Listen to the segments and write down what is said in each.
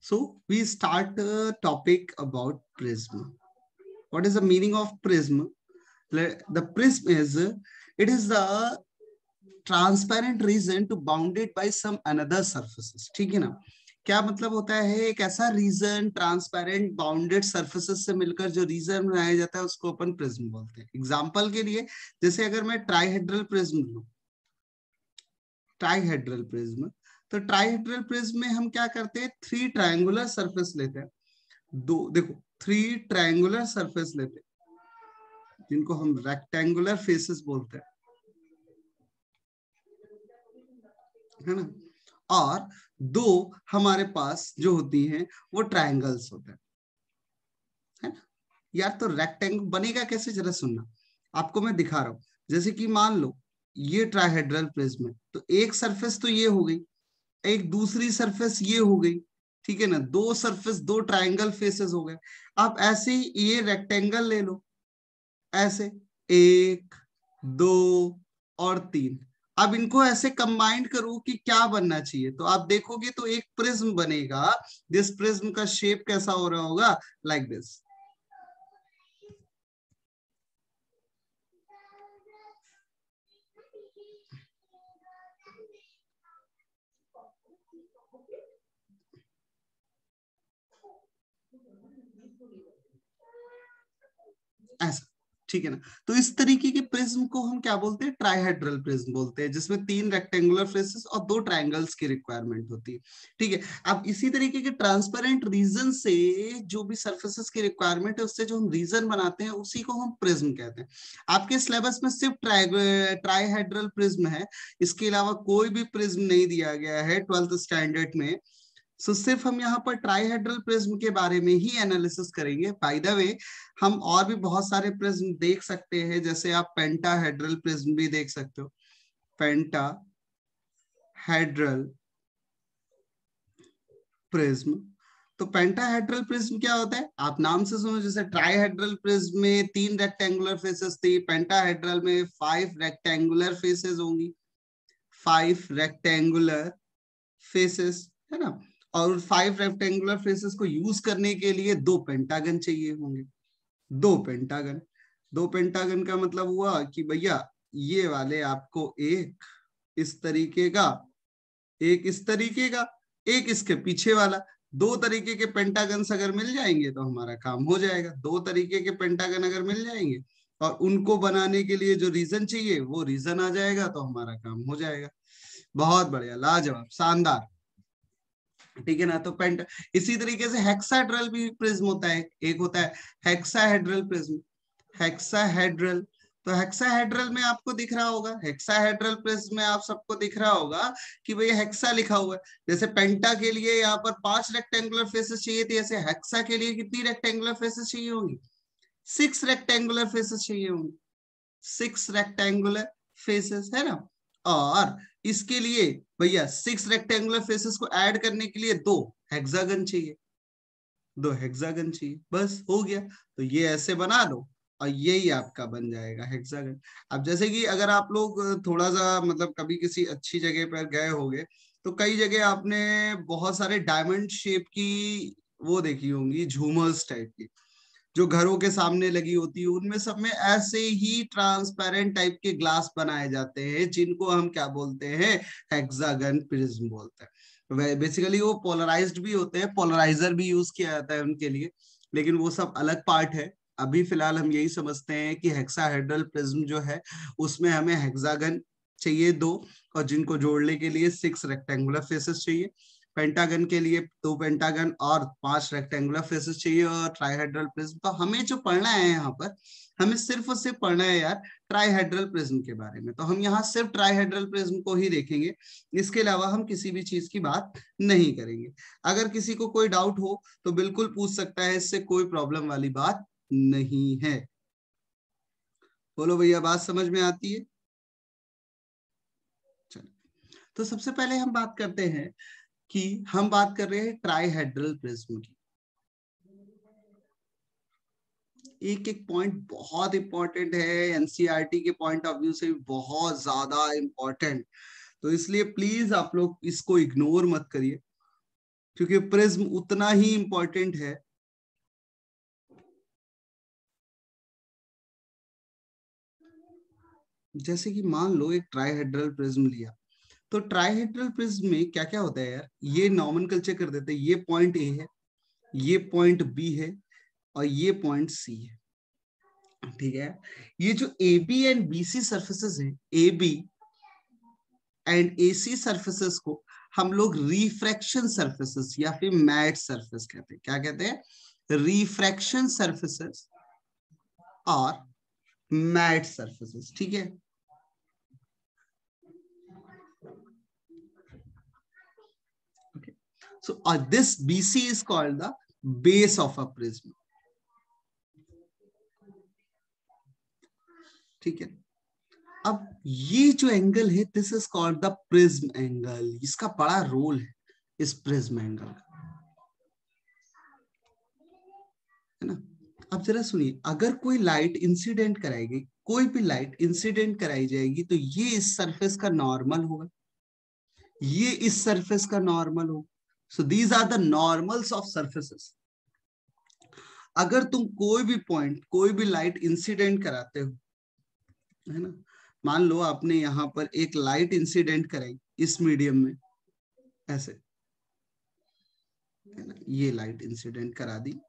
So we start a topic about prism. What is the meaning of prism? The prism is, it is the transparent region to bounded by some another surfaces. ठीक है ना. क्या मतलब होता है? एक ऐसा रीजन ट्रांसपेरेंट बाउंडेड सर्फेसेस से मिलकर जो रीजन बनाया जाता है उसको अपन प्रिज्म बोलते हैं. एग्जांपल के लिए, जैसे अगर मैं ट्राइहेड्रल प्रिज्म लूं, ट्राइहेड्रल प्रिज्म, तो ट्राइहेड्रल प्रिज्म में हम क्या करते हैं? 3 ट्रायंगुलर सरफेस लेते हैं. देखो 3 ट्रायंगुलर सरफेस लेते हैं जिनको हम रेक्टेंगुलर फेसेस बोलते हैं, है ना. और 2 हमारे पास जो होती हैं वो ट्रायंगल्स होते हैं, है ना. यार तो रेक्टेंगल बनेगा कैसे, जरा सुनना. आपको मैं दिखा रहा हूं. जैसे कि मान लो ये ट्राइहेड्रल प्रिज्म है, तो एक सरफेस तो ये हो गई, एक दूसरी सरफेस ये हो गई. ठीक है ना. 2 सरफेस, 2 ट्रायंगल फेसेस हो गए. आप ऐसे ही ये रेक्टेंगल ले लो, ऐसे 1 2 और 3. अब इनको ऐसे कंबाइन करो कि क्या बनना चाहिए, तो आप देखोगे तो एक प्रिज्म बनेगा. दिस प्रिज्म का शेप कैसा हो रहा होगा? Like this. ऐसा. ठीक है ना. तो इस तरीके के प्रिज्म को हम क्या बोलते हैं? ट्राइहेड्रल प्रिज्म बोलते हैं, जिसमें 3 रेक्टेंगुलर फेसेस और 2 ट्रायंगल्स की रिक्वायरमेंट होती है. ठीक है. अब इसी तरीके के ट्रांसपेरेंट रीजन से जो भी सरफेसेस की रिक्वायरमेंट है उससे जो हम रीजन बनाते हैं उसी को हम प्रिज्म कहते हैं. आपके सिलेबस में सिर्फ ट्राइहेड्रल प्रिज्म है, इसके अलावा कोई भी प्रिज्म नहीं दिया गया है 12th स्टैंडर्ड में. सिर्फ हम यहाँ पर ट्राइहेड्रल प्रिज्म के बारे में ही एनालिसिस करेंगे. बाय द वे, हम और भी बहुत सारे प्रिज्म देख सकते हैं, जैसे आप पेंटाहेड्रल प्रिज्म भी देख सकते हो. पेंटाहेड्रल प्रिज्म. तो पेंटाहेड्रल प्रिज्म क्या होता है? आप नाम से सुनो. जैसे ट्राइहेड्रल प्रिज्म में 3 रेक्टेंगुलर फेसेस थी, पेंटाहेड्रल में 5 रेक्टेंगुलर फेसेस होंगी, 5 रेक्टेंगुलर फेसेस, है ना. और 5 रेक्टेंगुलर फेसेस को यूज करने के लिए 2 पेंटागन चाहिए होंगे. 2 पेंटागन. 2 पेंटागन का मतलब हुआ कि भैया ये वाले आपको एक इस तरीके का, एक इस तरीके का, एक इसके पीछे वाला. 2 तरीके के पेंटागन्स अगर मिल जाएंगे तो हमारा काम हो जाएगा. 2 तरीके के पेंटागन अगर मिल जाएंगे और उनको बनाने के लिए जो रीजन चाहिए वो रीजन आ जाएगा तो हमारा काम हो जाएगा. बहुत बढ़िया, लाजवाब, शानदार. ठीक है ना. तो पेंट इसी तरीके से हेक्साहेड्रल भी प्रिज्म होता है. एक होता है हेक्साहेड्रल प्रिज्म, हेक्साहेड्रल. तो हेक्साहेड्रल में आपको दिख रहा होगा, हेक्साहेड्रल प्रिज्म में आप सबको दिख रहा होगा कि भैया हेक्सा लिखा हुआ है. जैसे पेंटा के लिए यहाँ पर 5 रेक्टेंगुलर फेसेस चाहिए थे, ऐसे हेक्सा के लिए कितनी रेक्टेंगुलर फेसेस चाहिए होंगी? 6 रेक्टेंगुलर फेसेस चाहिए होंगी. 6 रेक्टेंगुलर फेसेस, है ना. और इसके लिए भैया 6 रेक्टेंगुलर फेसेस को ऐड करने के लिए 2 हेक्सागन चाहिए, 2 हेक्सागन चाहिए. बस हो गया. तो ये ऐसे बना दो और यही आपका बन जाएगा हेक्सागन. अब जैसे कि अगर आप लोग थोड़ा सा मतलब कभी किसी अच्छी जगह पर गए होंगे तो कई जगह आपने बहुत सारे डायमंड शेप की वो देखी होंगी, झूमर्स टाइप की जो घरों के सामने लगी होती है. उनमें सब में ऐसे ही ट्रांसपेरेंट टाइप के ग्लास बनाए जाते हैं जिनको हम क्या बोलते हैं? हेक्सागन प्रिज्म बोलते हैं. बेसिकली वो पोलराइज्ड भी होते हैं, पोलराइजर भी यूज किया जाता है उनके लिए, लेकिन वो सब अलग पार्ट है. अभी फिलहाल हम यही समझते हैं कि हेक्साहेड्रल प्रिज्म जो है उसमें हमें हेक्सागन चाहिए 2, और जिनको जोड़ने के लिए 6 रेक्टेंगुलर फेसेस चाहिए. पेंटागन के लिए 2 पेंटागन और 5 रेक्टेंगुलर फेसेस चाहिए. और ट्राइहेड्रल प्रिज्म, तो हमें जो पढ़ना है यहाँ पर, हमें सिर्फ और सिर्फ पढ़ना है यार ट्राइहेड्रल प्रिज्म के बारे में. तो हम यहाँ सिर्फ ट्राइहेड्रल प्रिज्म को ही देखेंगे, इसके अलावा हम किसी भी चीज की बात नहीं करेंगे. अगर किसी को कोई डाउट हो तो बिल्कुल पूछ सकता है, इससे कोई प्रॉब्लम वाली बात नहीं है. बोलो भैया, बात समझ में आती है? चलो, तो सबसे पहले हम बात करते हैं कि हम बात कर रहे हैं ट्राइहेड्रल प्रिज्म की. एक एक पॉइंट बहुत इंपॉर्टेंट है, एनसीईआरटी के पॉइंट ऑफ व्यू से बहुत ज्यादा इंपॉर्टेंट. तो इसलिए प्लीज आप लोग इसको इग्नोर मत करिए. क्योंकि प्रिज्म उतना ही इंपॉर्टेंट है जैसे कि मान लो एक ट्राइहेड्रल प्रिज्म लिया, तो ट्राइहेड्रल प्रिज्म में क्या क्या होता है यार, ये नॉमेनक्लेचर कर देते हैं, ये पॉइंट ए है, ये पॉइंट बी है और ये पॉइंट सी है, ठीक है। ये जो A B and B C surfaces है, A B and A C surfaces को हम लोग रिफ्रैक्शन सर्फेसेस या फिर मैट सर्फेस कहते हैं। क्या कहते हैं? रिफ्रैक्शन सर्फेसेस और मैट सर्फेसेस, ठीक है। Okay. So this BC is called the base of a prism. ठीक है। अब ये जो एंगल है, this is called the prism angle. इसका बड़ा रोल है इस प्रिज्म एंगल का, है ना। अब जरा सुनिए, अगर कोई लाइट इंसिडेंट कराएगी, कोई भी लाइट इंसिडेंट कराई जाएगी, तो ये इस सरफेस का नॉर्मल होगा, ये इस सरफेस का नॉर्मल होगा। So these are the normals of surfaces. अगर तुम कोई भी पॉइंट, कोई भी लाइट इंसिडेंट कराते हो, है ना, मान लो आपने यहां पर एक लाइट इंसिडेंट कराई इस मीडियम में, ऐसे, है ना, ये लाइट इंसिडेंट करा दी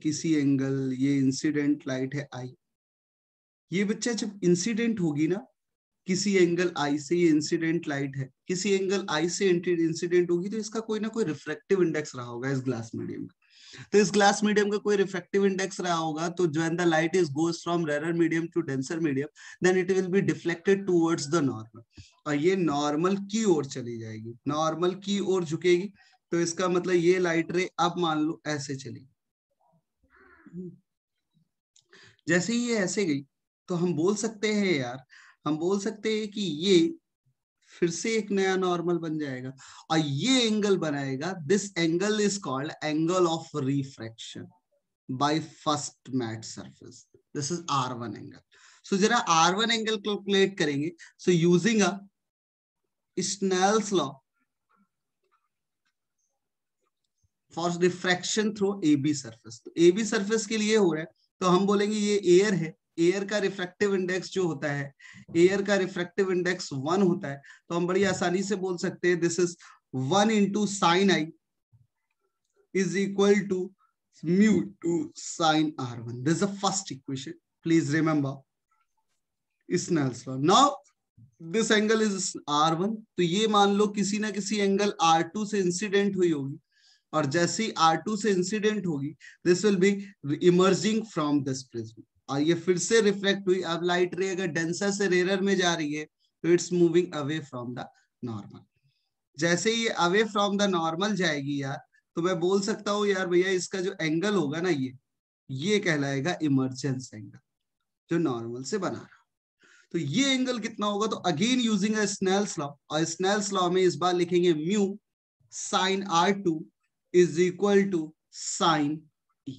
किसी एंगल, ये इंसिडेंट लाइट है आई। ये बच्चा जब इंसिडेंट होगी ना किसी एंगल आई से, ये इंसिडेंट लाइट है, किसी एंगल आई से इंसिडेंट होगी, तो इसका कोई ना कोई रिफ्रैक्टिव इंडेक्स रहा होगा इस ग्लास मीडियम का। तो इस ग्लास मीडियम का कोई रिफ्रैक्टिव इंडेक्स रहा होगा, तो when the light is goes from rare medium to denser medium, then it will be deflected towards the normal, और ये नॉर्मल की ओर चली जाएगी, नॉर्मल की ओर झुकेगी। तो इसका मतलब ये लाइट रे अब मान लो ऐसे चली, जैसे ही ये ऐसे गई, तो हम बोल सकते हैं यार, हम बोल सकते हैं कि ये फिर से एक नया नॉर्मल बन जाएगा और ये एंगल बनाएगा। This angle is called angle of refraction by first mat surface. This is R1 angle. So जरा R1 एंगल कैलकुलेट करेंगे। So using a Snell's law for refraction through AB surface. तो AB surface के लिए हो रहा है, तो हम बोलेंगे ये एयर है, एयर का रिफ्रैक्टिव इंडेक्स जो होता है, एयर का रिफ्रैक्टिव इंडेक्स 1 होता है। तो हम बड़ी आसानी से बोल सकते हैं this is 1 into sin I is equal to mu to sin R1. This is the first equation. Please remember Snell's law. Now this angle is R1. तो ये मान लो किसी ना किसी एंगल R2 से इंसिडेंट हुई होगी, और जैसे ही R2 से इंसिडेंट होगी, this will be emerging from this prism, और ये फिर से रिफ्लेक्ट हुई। अब लाइट रे अगर डेंसर से रेयर में जा रही है, तो it's moving away from the normal. जैसे ही अवे फ्रॉम द नॉर्मल जाएगी यार, तो मैं बोल सकता हूँ यार भैया इसका जो एंगल होगा ना, ये कहलाएगा इमर्जेंस एंगल, जो नॉर्मल से बना रहा। तो ये एंगल कितना होगा? तो अगेन यूजिंग स्नेल्स लॉ, और स्नेल्स लॉ में इस बार लिखेंगे mu sine R2 is equal to sin E.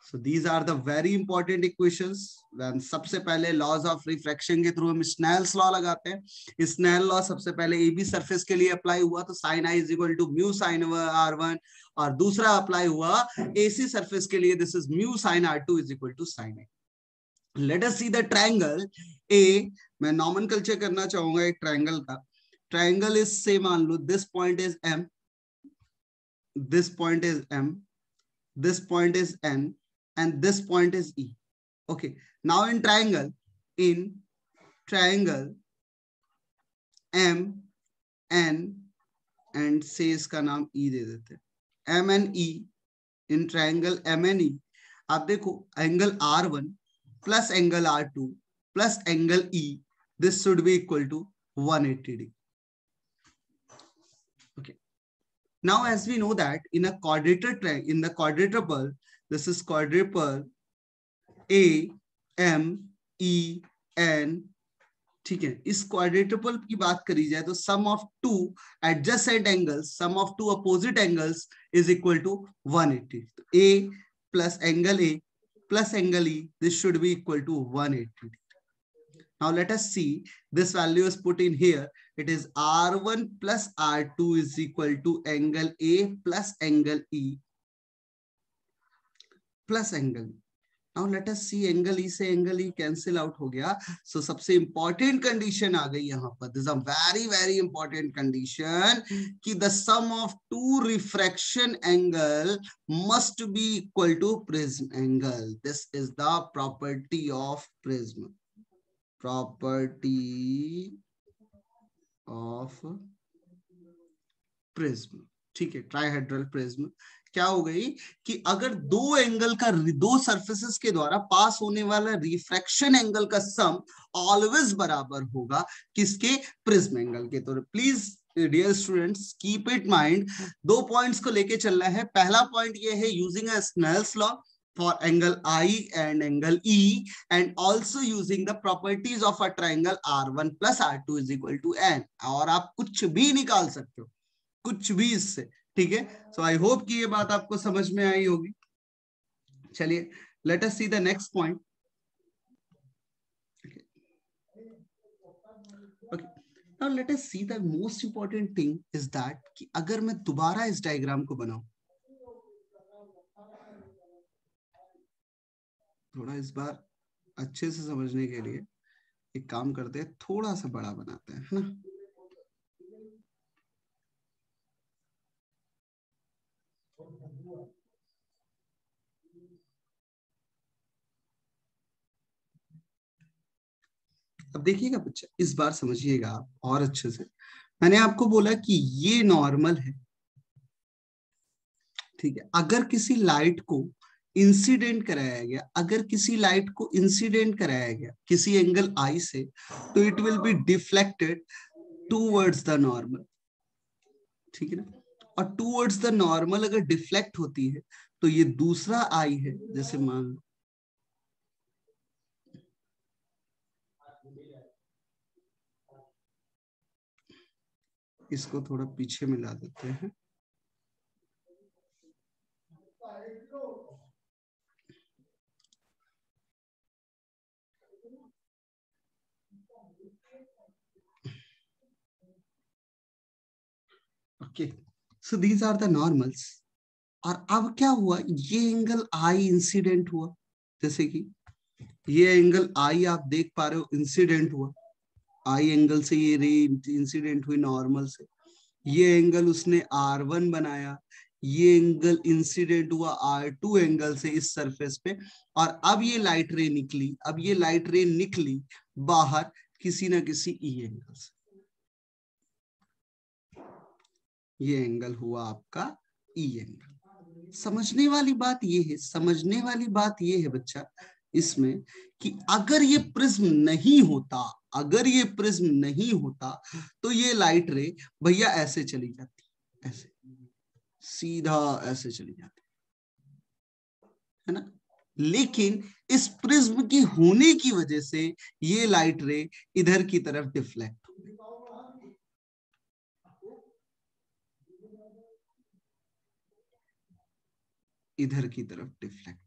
So these are the very important equations. When सबसे पहले laws of refraction के थ्रू हम स्नेल्स लॉ लगाते हैं। स्नेल लॉ सबसे पहले AB सरफेस के लिए अप्लाई हुआ, तो sin I is equal to mu sin R1, और दूसरा अप्लाई हुआ AC सरफेस के लिए, this is mu sin R2 is equal to sin I. Let us see the triangle A. मैं नॉमेनक्लेचर करना चाहूंगा एक ट्रायंगल का। ट्रायंगल इज से मान लो this point is M, this point is M, this point is N, and this point is E. Okay, now in triangle M, N and say इसका नाम E दे देते हैं, M and E, in triangle M and E, आप देखो angle R1 plus angle R2 plus angle E, this should be equal to 180 degree. Okay. Now, as we know that in a quadruple, this is quadruple A, M, E, N, ठीक है। इस quadruple की बात करी जाए तो sum of two adjacent angles, sum of two opposite angles is equal to 180. A plus angle A plus angle E, this should be equal to 180. Now let us see, this value is put in here. It is R1 plus R2 is equal to angle A plus angle E plus angle E. Now let us see, angle E से angle E cancel out हो गया. सो सबसे important condition आ गई यहाँ पर. This is a very very important condition कि the sum of two refraction angle must be equal to prism angle. This is the property of prism. Property of prism. ठीक है, ट्राइहेड्रल prism क्या हो गई कि अगर दो एंगल का, दो सरफेसेस के द्वारा पास होने वाला रिफ्रैक्शन एंगल का सम ऑलवेज बराबर होगा किसके, प्रिज्म एंगल के. तो please dear students keep it mind, दो पॉइंट्स को लेके चलना है. पहला पॉइंट ये है, using a Snell's law for angle I and angle E, and also using the properties of a triangle R1 plus R2 is equal to N. और आप कुछ भी निकाल सकते हो, कुछ भी इससे. ठीक है, सो आई होप कि ये बात आपको समझ में आई होगी. चलिए, let us see the next point. Okay, now let us see the most important thing is that कि अगर मैं दोबारा इस डायग्राम को बनाऊं, थोड़ा इस बार अच्छे से समझने के लिए एक काम करते हैं, थोड़ा सा बड़ा बनाते हैं, है ना. अब देखिएगा बच्चा, इस बार समझिएगा आप और अच्छे से. मैंने आपको बोला कि ये नॉर्मल है. ठीक है, अगर किसी लाइट को इंसिडेंट कराया गया, अगर किसी लाइट को इंसिडेंट कराया गया किसी एंगल आई से, तो it will be deflected towards the normal. ठीक है ना, और टूवर्ड्स द नॉर्मल अगर डिफ्लेक्ट होती है तो ये दूसरा आई है, जैसे मान लो इसको थोड़ा पीछे मिला देते हैं. Okay, so these are the normals. और अब क्या हुआ, ये एंगल आई इंसिडेंट हुआ. जैसे कि ये एंगल आई आप देख पा रहे हो इंसिडेंट हुआ, आई एंगल से ये रे इंसिडेंट हुई नॉर्मल से. ये एंगल उसने R1 बनाया, ये एंगल इंसिडेंट हुआ R2 एंगल से इस सरफेस पे. और अब ये लाइट रे निकली, अब ये लाइट रे निकली बाहर किसी ना किसी ई एंगल से. ये एंगल हुआ आपका ई एंगल. समझने वाली बात ये है, समझने वाली बात ये है बच्चा इसमें कि अगर ये प्रिज्म नहीं होता, अगर ये प्रिज्म नहीं होता तो ये लाइट रे भैया ऐसे चली जाती, ऐसे सीधा ऐसे चली जाती है ना. लेकिन इस प्रिज्म की होने की वजह से ये लाइट रे इधर की तरफ डिफ्लेक्ट हो गई. इधर की तरफ डिफ्लेक्ट.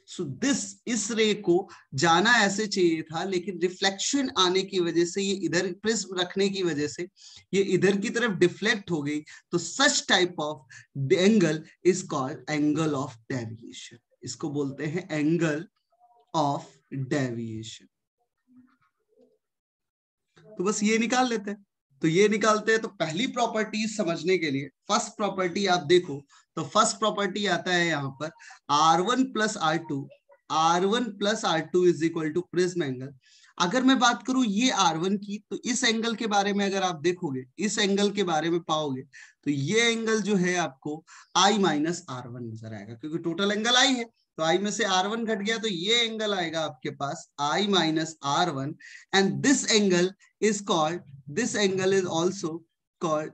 सो दिस, इस रे को जाना ऐसे चाहिए था, लेकिन रिफ्लेक्शन आने की वजह से ये इधर प्रिज्म रखने की वजह से ये इधर की तरफ डिफ्लेक्ट हो गई. तो such type of angle is called angle of deviation. इसको बोलते हैं एंगल ऑफ डेविएशन. तो बस ये निकाल लेते हैं. तो ये निकालते हैं, तो पहली प्रॉपर्टी समझने के लिए फर्स्ट प्रॉपर्टी आप देखो, तो फर्स्ट प्रॉपर्टी आता है यहाँ पर R1 plus R2, R1 plus R2 is equal to prism angle. अगर मैं बात करूं ये R1 की, तो इस एंगल के बारे में अगर आप देखोगे, इस एंगल के बारे में पाओगे, तो ये एंगल जो है आपको I माइनस R1 नजर आएगा, क्योंकि टोटल एंगल I है. तो I में से R1 घट गया, तो ये एंगल आएगा आपके पास I minus R1. And this angle is called, this angle is also called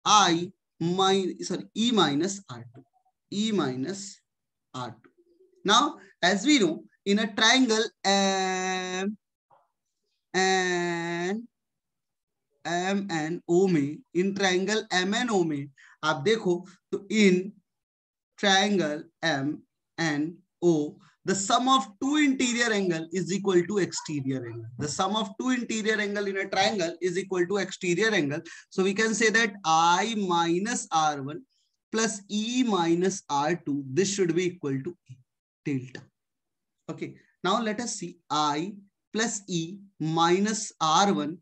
I minus, sorry, E minus R2, E minus R2. Now, as we know, in a triangle M and O में, in triangle M and O में आप देखो तो in triangle M and O the sum of two interior angle is equal to exterior angle. The sum of two interior angle in a triangle is equal to exterior angle. So we can say that I minus R1 plus E minus R2, this should be equal to delta. Okay, now let us see I plus E minus R1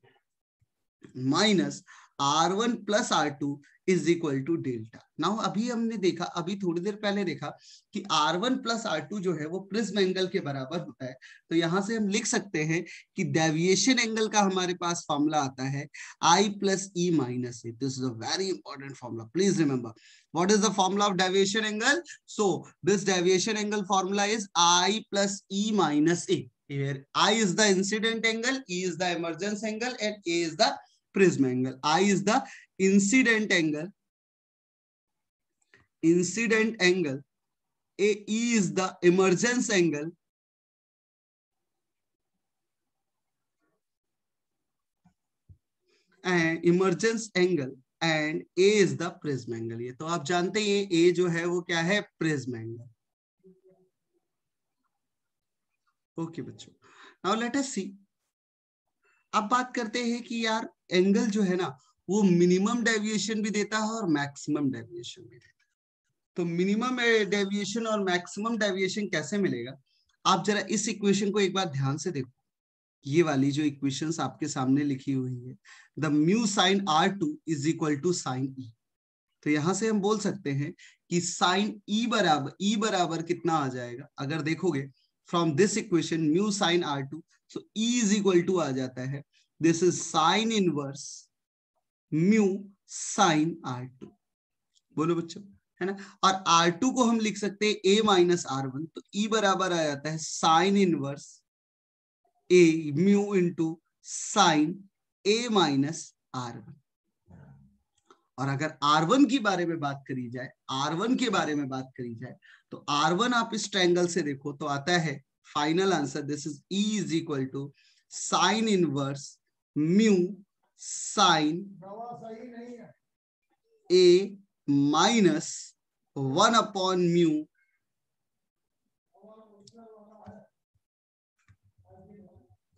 minus R1 plus R2 is equal to delta. Now अभी हमने देखा, अभी थोड़ी देर पहले देखा कि R1 plus R2 जो है वो प्रिज्म एंगल के बराबर होता है. तो यहां से हम लिख सकते हैं कि डेविएशन एंगल का हमारे पास फॉर्मूला आता है I plus E minus A. This is a very important formula. Please remember what is the formula of deviation angle. So this deviation angle formula is I plus E minus a. Here I is the incident angle, E is the emergence angle, and A is the prism angle. I is the incident angle, A, E is the emergence angle, and emergence angle, and A is the prism angle. ये तो आप जानते हैं, A जो है वो क्या है, prism angle. ओके बच्चों, नाउ लेट अस सी. अब बात करते हैं कि यार एंगल जो है ना वो मिनिमम डेविएशन भी देता है और मैक्सिमम डेविएशन भी देता है. तो मिनिमम डेविएशन और मैक्सिमम डेविएशन कैसे मिलेगा, आप जरा इस इक्वेशन को एक बार ध्यान से देखो. ये वाली जो इक्वेशंस आपके सामने लिखी हुई है, the mu sine R2 is equal to sine E. तो यहां से हम बोल सकते हैं कि साइन E बराबर कितना आ जाएगा. अगर देखोगे from this equation mu sine R2, so E is equal to आ जाता है, this is sin inverse mu sine R2. बोलो बच्चों, है ना. और R2 को हम लिख सकते हैं A माइनस R1, तो E बराबर आ जाता है sine inverse A mu into sign A minus R1. और अगर R1 की बारे में बात करी जाए, R1 के बारे में बात करी जाए, तो R1 आप इस ट्रायंगल से देखो तो आता है final answer, this is E is equal to sine inverse mu sine A minus 1 upon mu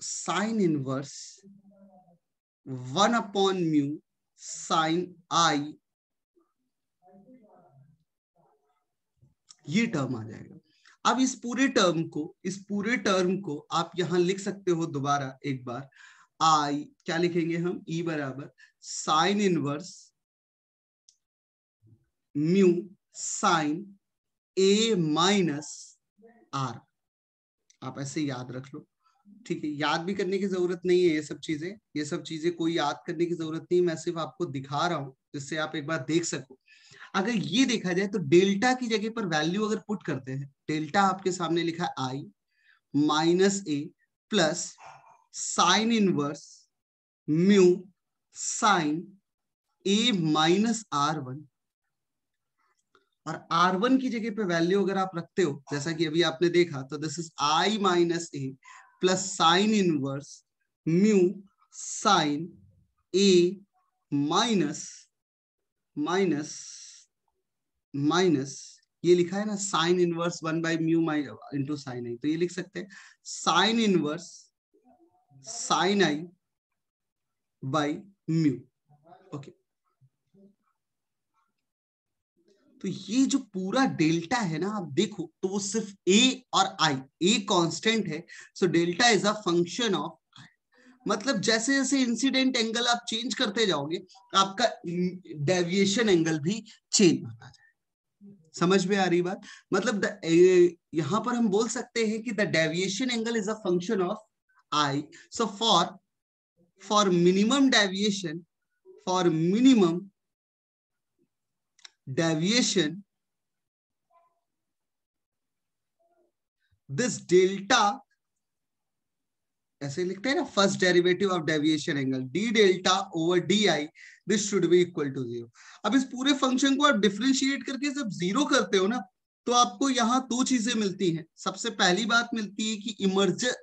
sine inverse 1 upon mu sine I. ये टर्म आ जाएगा. अब इस पूरे टर्म को आप यहां लिख सकते हो दोबारा एक बार. I क्या लिखेंगे हम, E बराबर sign inverse mu sine A minus R. आप ऐसे याद रख लो, ठीक है. याद भी करने की जरूरत नहीं है, ये सब चीजें कोई याद करने की जरूरत नहीं. मैं सिर्फ आपको दिखा रहा हूं जिससे आप एक बार देख सको. अगर ये देखा जाए तो डेल्टा की जगह पर वैल्यू अगर पुट करते हैं, डेल्टा आपके सामने लिखा है I minus A plus sine inverse mu sine A minus R1. और R1 की जगह पे वैल्यू अगर आप रखते हो जैसा कि अभी आपने देखा, तो this is I minus A plus sine inverse mu sine A minus ये लिखा है ना sine inverse 1 by mu into sine I. तो ये लिख सकते हैं sine inverse sine I by mu. Okay, तो ये जो पूरा डेल्टा है ना, आप देखो तो वो सिर्फ A और I, A कांस्टेंट है, so delta is a function of I. मतलब जैसे जैसे इंसिडेंट एंगल आप चेंज करते जाओगे, आपका डेविएशन एंगल भी चेंज होता जाए. समझ में आ रही बात. मतलब यहां पर हम बोल सकते हैं कि the deviation angle is a function of I. So for minimum deviation this delta, ऐसे लिखते हैं ना, first derivative of deviation angle d delta over d I, this should be equal to 0. अब इस पूरे फंक्शन को आप डिफरेंशिएट करके जब 0 करते हो ना, तो आपको यहां दो चीजें मिलती हैं. सबसे पहली बात मिलती है कि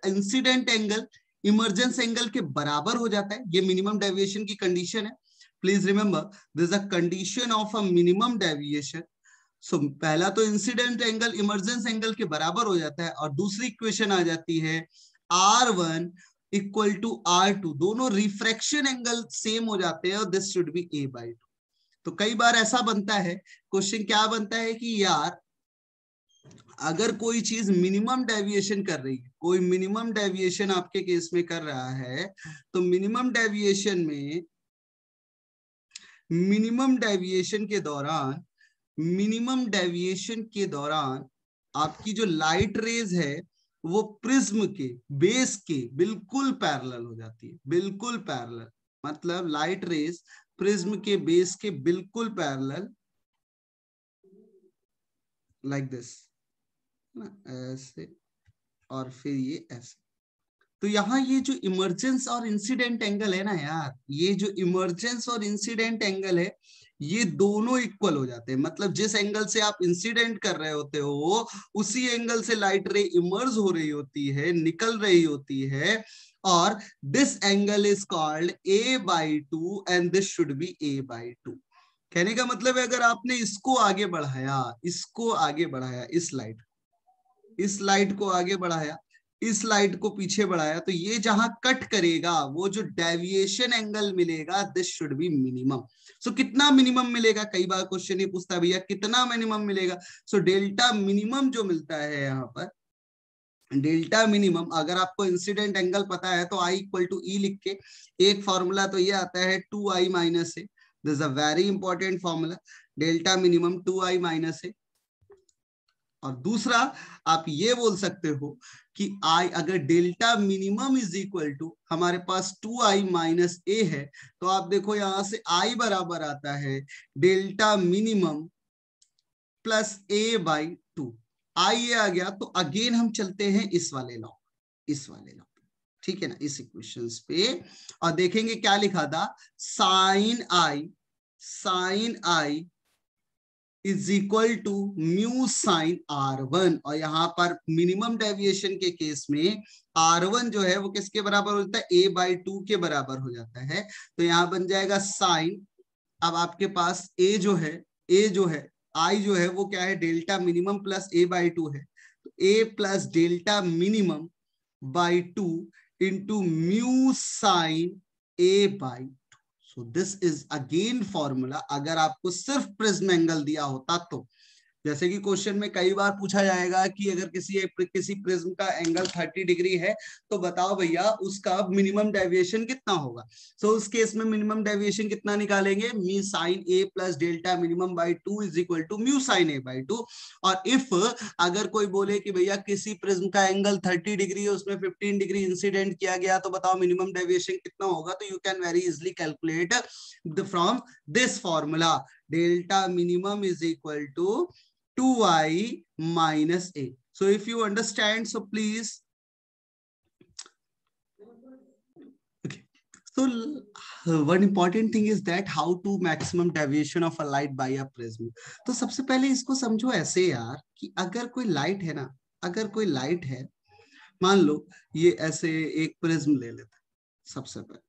इंसिडेंट एंगल इमरजेंस एंगल के बराबर हो जाता है. ये मिनिमम डेविएशन की कंडीशन है. Please remember, this is a condition of a minimum deviation. So पहला तो इंसिडेंट एंगल इमर्जेंस एंगल के बराबर हो जाता है, और दूसरी इक्वेशन आ जाती है R1 इक्वल टू R2, दोनों रिफ्रैक्शन एंगल सेम हो जाते हैं और दिस शुड बी A/2। तो कई बार ऐसा बनता है, क्वेश्चन क्या बनता है कि यार अगर कोई चीज मिनिमम डेविएशन कर रही है, कोई मिनिमम डेविएशन आपके केस में कर रहा है, तो मिनिमम डेविएशन के दौरान आपकी जो लाइट रेज है वो प्रिज्म के बेस के बिल्कुल पैरेलल हो जाती है, बिल्कुल पैरेलल, मतलब लाइट रेज प्रिज्म के बेस के बिल्कुल पैरेलल, लाइक दिस, ऐसे, और फिर ये ऐसे। तो यहाँ ये जो इमर्जेंस और इंसिडेंट एंगल है ना यार, ये जो इमर्जेंस और इंसिडेंट एंगल है, ये दोनों इक्वल हो जाते हैं। मतलब जिस एंगल से आप इंसिडेंट कर रहे होते हो उसी एंगल से लाइट रे इमर्ज हो रही होती है, निकल रही होती है, और this angle is called A/2 and this should B A/2। कहने का मतलब है अगर आपने इसको आगे बढ़ाया, इस लाइट को आगे बढ़ाया, इस लाइट को पीछे बढ़ाया, तो ये जहां कट करेगा वो जो डेविएशन एंगल मिलेगा दिस शुड बी मिनिमम। सो कितना मिनिमम मिलेगा, कई बार क्वेश्चन ये पूछता है भैया कितना मिनिमम मिलेगा। सो डेल्टा मिनिमम जो मिलता है यहाँ पर, डेल्टा मिनिमम, अगर आपको इंसिडेंट एंगल पता है तो I इक्वल टू E लिख के, एक फॉर्मूला तो ये आता है 2I minus A, this is a very important formula, delta minimum 2I minus A. और दूसरा आप ये बोल सकते हो कि I, अगर delta minimum is equal to हमारे पास 2I माइनस ए है, तो आप देखो यहां से I बराबर आता है delta minimum plus A/2। I ये आ गया, तो अगेन हम चलते हैं इस वाले लॉ, ठीक है ना, इस इक्वेशंस पे, और देखेंगे क्या लिखा था, sine I is equal to mu sine R1, और यहाँ पर मिनिमम डेविएशन के केस में R1 जो है वो किसके बराबर हो जाता है, A/2 के बराबर हो जाता है। तो यहाँ बन जाएगा साइन, अब आपके पास A जो है I जो है वो क्या है, डेल्टा मिनिमम प्लस A/2 है, तो A plus delta minimum by 2 into mu sine A/2। So this is again formula, अगर आपको सिर्फ प्रिज्म एंगल दिया होता तो, जैसे कि क्वेश्चन में कई बार पूछा जाएगा कि अगर किसी प्रिज्म का एंगल 30 डिग्री है तो बताओ भैया उसका मिनिमम डेविएशन कितना होगा। सो उस केस में मिनिमम डेविएशन कितना निकालेंगे, mu sine A plus delta minimum by 2 is equal to mu sine A/2। और इफ अगर कोई बोले कि भैया किसी प्रिज्म का एंगल 30 डिग्री है, उसमें 15 डिग्री इंसिडेंट किया गया, तो बताओ मिनिमम डेविएशन कितना होगा, तो you can very easily calculate from this formula, delta minimum is equal to 2I minus A. So if you understand, so please. Okay. So one important thing is that how to maximum deviation of a light by a prism. तो सबसे पहले इसको समझो ऐसे यार कि अगर कोई लाइट है ना, अगर कोई लाइट है, मान लो ये ऐसे एक प्रिज्म ले लेते हैं सबसे पहले,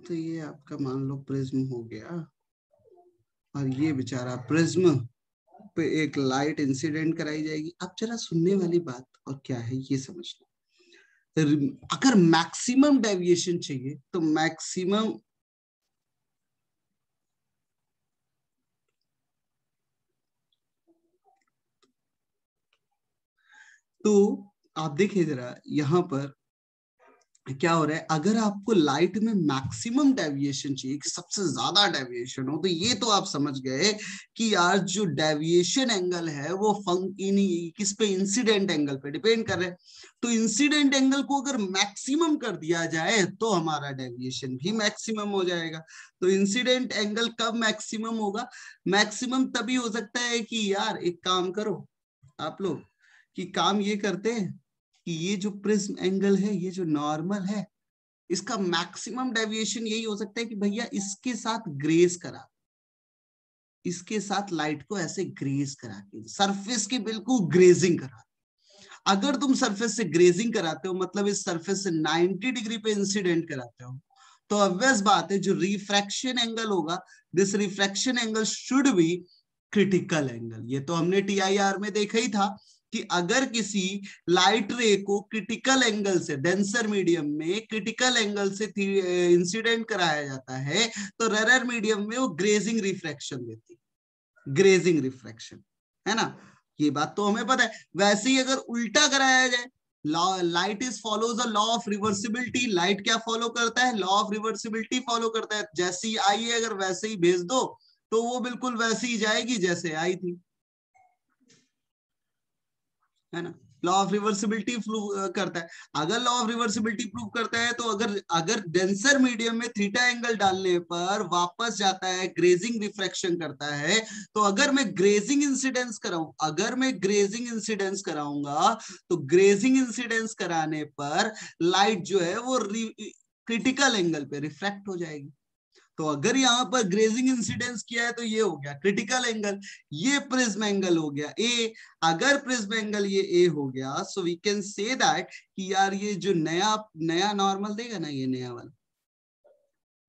तो ये आपका मान लो प्रिज्म हो गया, और ये बेचारा प्रिज्म पे एक लाइट इंसिडेंट कराई जाएगी। अब जरा सुनने वाली बात और क्या है ये समझना, अगर मैक्सिमम डेविएशन चाहिए तो मैक्सिमम तो आप देखिए जरा यहाँ पर क्या हो रहा है, अगर आपको लाइट में मैक्सिमम डेविएशन चाहिए कि सबसे ज्यादा डेविएशन हो, तो ये तो आप समझ गए कि यार जो डेविएशन एंगल है वो किस पे, इंसिडेंट एंगल पे डिपेंड कर रहे हैं। तो इंसिडेंट एंगल को अगर मैक्सिमम कर दिया जाए तो हमारा डेविएशन भी मैक्सिमम हो जाएगा। तो इंसिडेंट एंगल कब मैक्सिमम होगा, मैक्सिमम तभी हो सकता है कि यार एक काम करो आप लोग, कि काम ये करते हैं कि ये जो प्रिज्म एंगल है, ये जो नॉर्मल है, इसका मैक्सिमम डेविएशन यही हो सकता है कि भैया इसके साथ ग्रेस करा, इसके साथ लाइट को ऐसे ग्रेज करा के सरफेस की बिल्कुल ग्रेजिंग करा। अगर तुम सरफेस से ग्रेजिंग कराते हो, मतलब इस सरफेस से 90 डिग्री पे इंसिडेंट कराते हो, तो ऑब्वियस बात है जो रिफ्रैक्शन एंगल होगा, this refraction angle should be critical angle. ये तो हमने TIR में देखा ही था कि अगर किसी लाइट रे को क्रिटिकल एंगल से, डेंसर मीडियम में क्रिटिकल एंगल से इंसिडेंट कराया जाता है तो रेयर मीडियम में वो ग्रेजिंग रिफ्रैक्शन देती है, ग्रेजिंग रिफ्रैक्शन, है ना। ये बात तो हमें पता है। वैसे ही अगर उल्टा कराया जाए, light is follows a law of reversibility, light क्या फॉलो करता है, लॉ ऑफ रिवर्सिबिलिटी फॉलो करता है। जैसी आई है अगर वैसे ही भेज दो तो वो बिल्कुल वैसे ही जाएगी जैसे आई थी, है ना। लॉ ऑफ रिवर्सिबिलिटी प्रूव करता है। अगर लॉ ऑफ रिवर्सिबिलिटी प्रूव करता है तो अगर डेंसर मीडियम में थीटा एंगल डालने पर वापस जाता है, ग्रेजिंग रिफ्रैक्शन करता है, तो अगर मैं ग्रेजिंग इंसिडेंस कराऊं, अगर मैं ग्रेजिंग इंसिडेंस कराऊंगा तो ग्रेजिंग इंसिडेंस कराने पर लाइट जो है वो क्रिटिकल एंगल पे रिफ्रैक्ट हो जाएगी। तो अगर यहाँ पर ग्रेजिंग इंसिडेंस किया है तो ये हो गया क्रिटिकल एंगल, ये प्रिज्म एंगल हो गया ए। अगर प्रिज्म एंगल ये ए हो गया, so we can say that कि यार ये जो नया नॉर्मल देगा ना, ये नया वाला,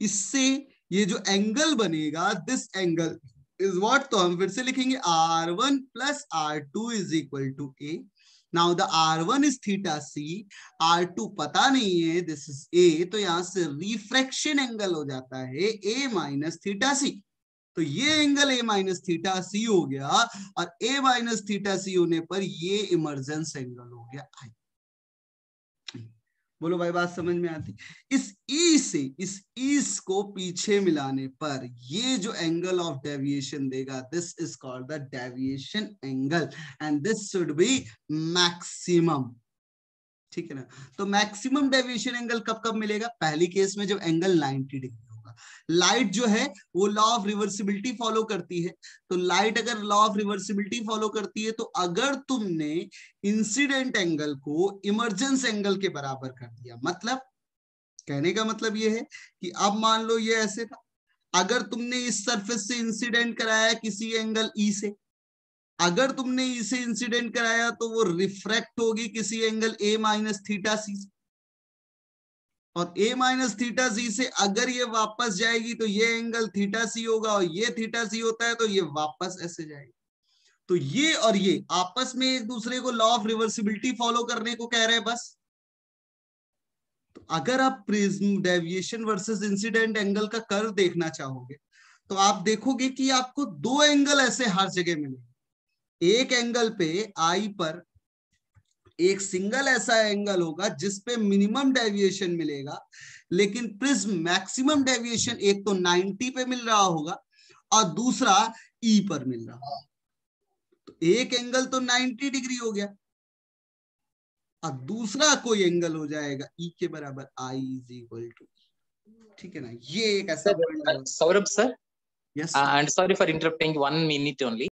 इससे ये जो एंगल बनेगा, दिस एंगल इज व्हाट, तो हम फिर से लिखेंगे R1 plus R2 is equal to A. Now the R1 is theta C, R2 पता नहीं है, दिस इज ए, तो यहां से रिफ्रैक्शन एंगल हो जाता है ए माइनस थीटा सी। तो ये एंगल ए माइनस थीटा सी हो गया, और ए माइनस थीटा सी होने पर ये इमर्जेंस एंगल हो गया आई। बोलो भाई बात समझ में आती। इस ई से इस ईस को पीछे मिलाने पर ये जो एंगल ऑफ डेविएशन देगा, this is called the deviation angle, and this should B maximum. ठीक है ना। तो मैक्सिमम डेविएशन एंगल कब कब मिलेगा, पहली केस में जब एंगल 90 डिग्री होगा। लाइट जो है वो लॉ ऑफ रिवर्सिबिलिटी फॉलो करती है, तो लाइट अगर लॉ ऑफ रिवर्सिबिलिटी फॉलो करती है तो अगर तुमने इंसिडेंट एंगल को इमर्जेंस एंगल के बराबर कर दिया, मतलब कहने का मतलब ये है कि अब मान लो ये ऐसे था, अगर तुमने इस सरफेस से इंसिडेंट कराया किसी एंगल ई से, अगर तुमने इसे इंसिडेंट कराया तो वो रिफ्रैक्ट होगी किसी एंगल ए माइनस थीटा सी से, और ए माइनस थीटा सी से अगर ये वापस जाएगी तो ये एंगल थीटा सी होगा, और ये थीटा सी होता है तो ये वापस ऐसे जाएगी। तो ये और ये आपस में एक दूसरे को लॉ ऑफ रिवर्सिबिलिटी फॉलो करने को कह रहे हैं बस। तो अगर आप prism deviation versus incident angle का कर्व देखना चाहोगे तो आप देखोगे कि आपको दो एंगल ऐसे हर जगह मिलेंगे। एक एंगल पे आई पर एक सिंगल ऐसा एंगल होगा जिसपे मिनिमम डेविएशन मिलेगा, लेकिन प्रिज्म मैक्सिमम डेविएशन एक तो 90 पे मिल रहा होगा और दूसरा ई पर मिल रहा होगा। तो एक एंगल तो 90 डिग्री हो गया और दूसरा कोई एंगल हो जाएगा ई के बराबर, आई इज इक्वल टू, ठीक है ना। ये एक ऐसा पॉइंट है। Saurabh sir, yes and sorry for interrupting, 1 minute only.